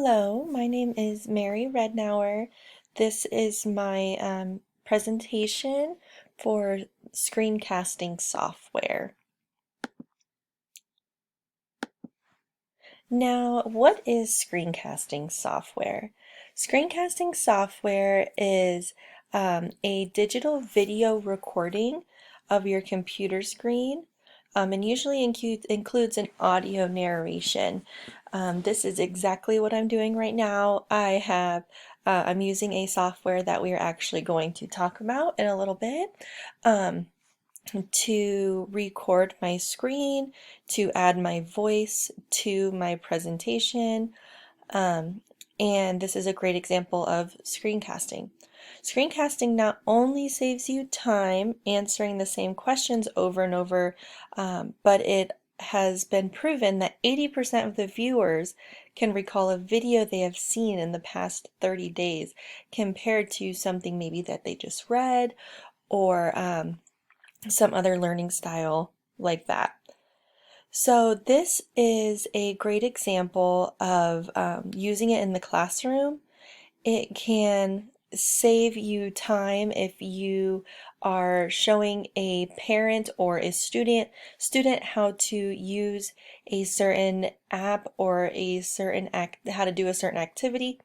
Hello, my name is Mary Rednauer. This is my presentation for screencasting software. Now, what is screencasting software? Screencasting software is a digital video recording of your computer screen and usually includes an audio narration. This is exactly what I'm doing right now. I'm using a software that we are actually going to talk about in a little bit. To record my screen, to add my voice to my presentation, and this is a great example of screencasting. Screencasting not only saves you time answering the same questions over and over, but it has been proven that 80% of the viewers can recall a video they have seen in the past 30 days compared to something maybe that they just read or some other learning style like that. So this is a great example of using it in the classroom. It can save you time if you are showing a parent or a student how to use a certain app or how to do a certain activity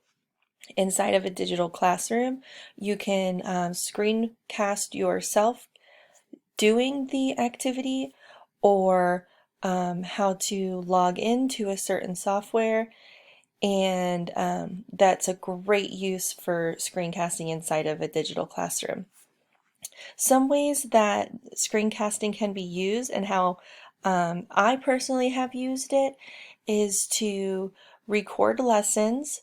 inside of a digital classroom. You can screencast yourself doing the activity or how to log into a certain software, and that's a great use for screencasting inside of a digital classroom. Some ways that screencasting can be used and how I personally have used it is to record lessons.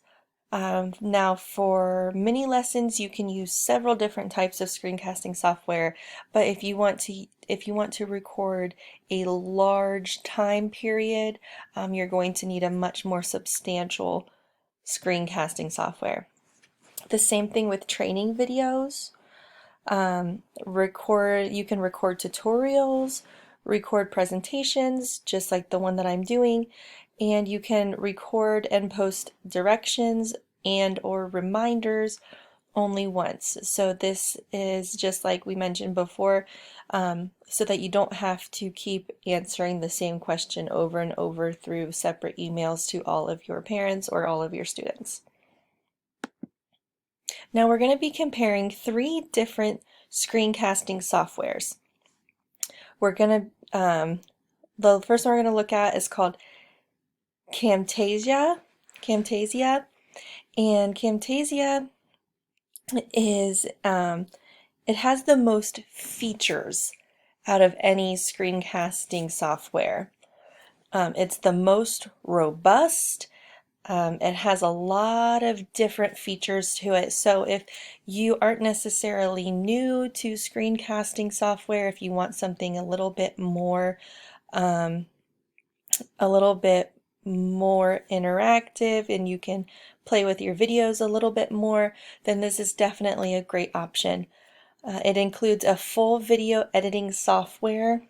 Now for mini lessons, you can use several different types of screencasting software, but if you want to record a large time period, you're going to need a much more substantial screencasting software. The same thing with training videos. You can record tutorials, record presentations, just like the one that I'm doing, and you can record and post directions and or reminders only once. So this is just like we mentioned before, so that you don't have to keep answering the same question over and over through separate emails to all of your parents or all of your students. Now we're going to be comparing 3 different screencasting softwares. We're going to, the first one we're going to look at is called Camtasia, and Camtasia is, it has the most features out of any screencasting software. It's the most robust. It has a lot of different features to it. So if you aren't necessarily new to screencasting software, if you want something a little bit more interactive and you can play with your videos a little bit more, then this is definitely a great option. It includes a full video editing software.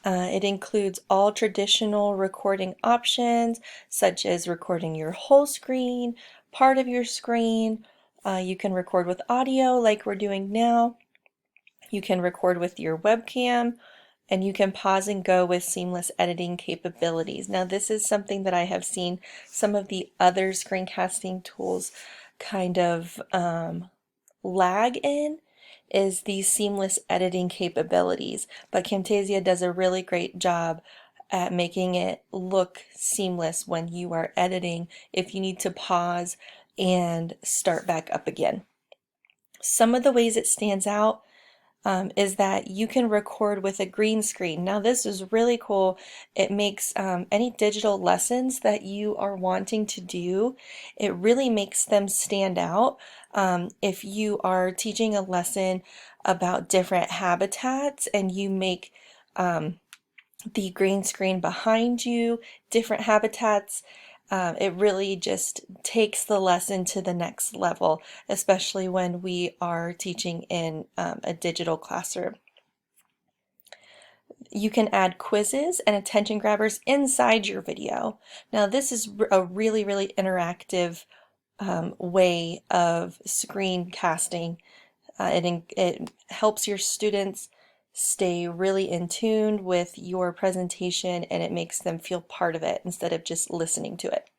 It includes all traditional recording options, such as recording your whole screen, part of your screen. You can record with audio like we're doing now. You can record with your webcam, and you can pause and go with seamless editing capabilities. Now, this is something that I have seen some of the other screencasting tools kind of lag in, is these seamless editing capabilities, but Camtasia does a really great job at making it look seamless when you are editing if you need to pause and start back up again. Some of the ways it stands out is that you can record with a green screen. Now this is really cool. It makes any digital lessons that you are wanting to do, it really makes them stand out. If you are teaching a lesson about different habitats and you make the green screen behind you different habitats, it really just takes the lesson to the next level, especially when we are teaching in a digital classroom. You can add quizzes and attention grabbers inside your video. Now this is a really, really interactive way of screencasting. It helps your students stay really in tune with your presentation, and it makes them feel part of it instead of just listening to it.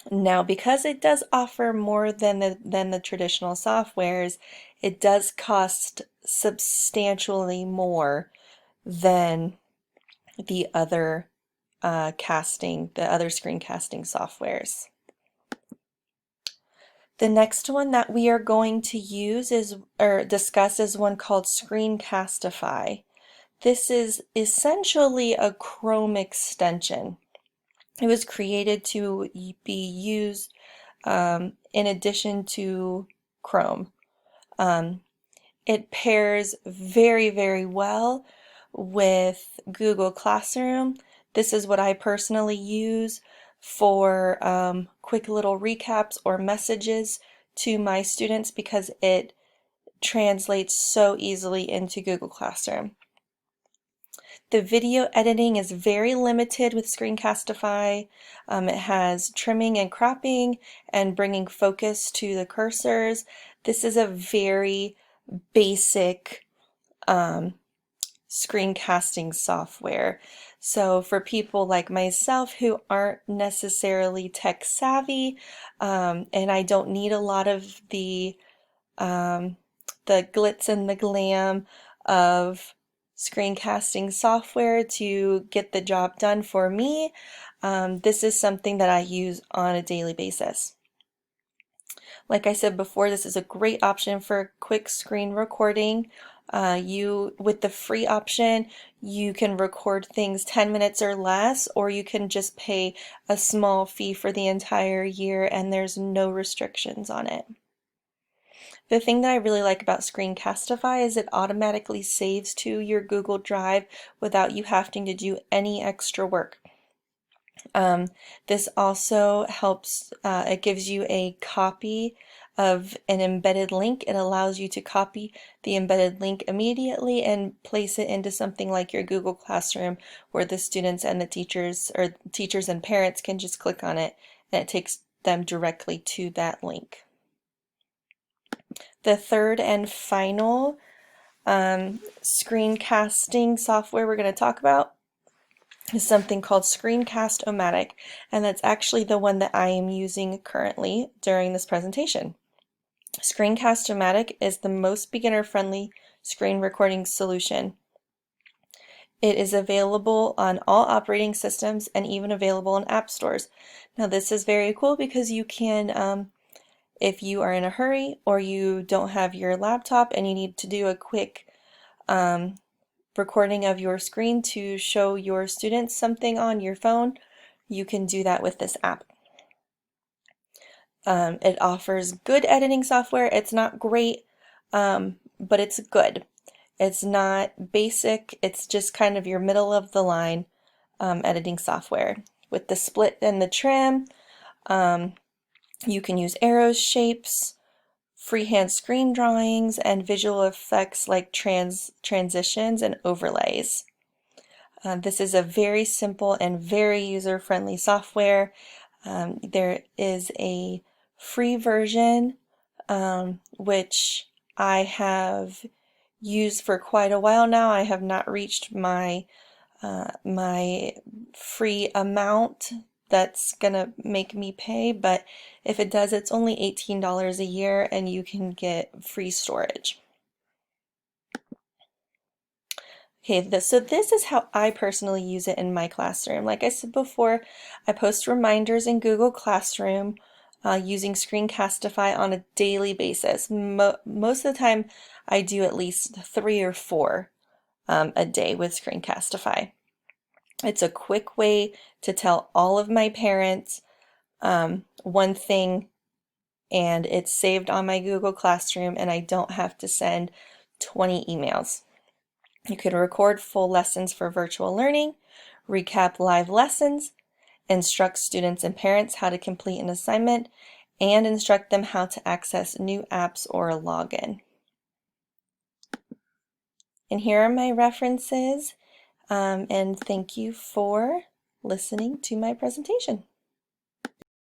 Now, because it does offer more than the traditional softwares, it does cost substantially more than the other the other screencasting softwares. The next one that we are going to use or discuss is one called Screencastify. This is essentially a Chrome extension. It was created to be used in addition to Chrome. It pairs very, very well with Google Classroom. This is what I personally use for quick little recaps or messages to my students because it translates so easily into Google Classroom. The video editing is very limited with Screencastify. It has trimming and cropping and bringing focus to the cursors. This is a very basic screencasting software. So for people like myself who aren't necessarily tech savvy, and I don't need a lot of the glitz and the glam of screencasting software to get the job done for me, this is something that I use on a daily basis. Like I said before, this is a great option for quick screen recording. With the free option, you can record things 10 minutes or less, or you can just pay a small fee for the entire year and there's no restrictions on it. The thing that I really like about Screencastify is it automatically saves to your Google Drive without you having to do any extra work. This also helps, it gives you a copy of an embedded link. It allows you to copy the embedded link immediately and place it into something like your Google Classroom where the students and the teachers, or teachers and parents, can just click on it and it takes them directly to that link. The third and final screencasting software we're going to talk about is something called Screencastomatic, and that's actually the one that I am using currently during this presentation. Screencastomatic is the most beginner-friendly screen recording solution. It is available on all operating systems and even available in app stores. Now this is very cool because you can, if you are in a hurry or you don't have your laptop and you need to do a quick recording of your screen to show your students something on your phone, you can do that with this app. It offers good editing software. It's not great, but it's good. It's not basic. It's just kind of your middle of the line editing software. With the split and the trim, you can use arrows, shapes, freehand screen drawings, and visual effects like transitions and overlays. This is a very simple and very user-friendly software. There is a free version which I have used for quite a while now. I have not reached my free amount that's gonna make me pay, but if it does, it's only $18 a year and you can get free storage. Okay, so this is how I personally use it in my classroom. Like I said before, I post reminders in Google Classroom using Screencastify on a daily basis. Most of the time, I do at least 3 or 4 a day with Screencastify. It's a quick way to tell all of my parents one thing, and it's saved on my Google Classroom, and I don't have to send 20 emails. You can record full lessons for virtual learning, recap live lessons, instruct students and parents how to complete an assignment, and instruct them how to access new apps or a login. And here are my references, and thank you for listening to my presentation.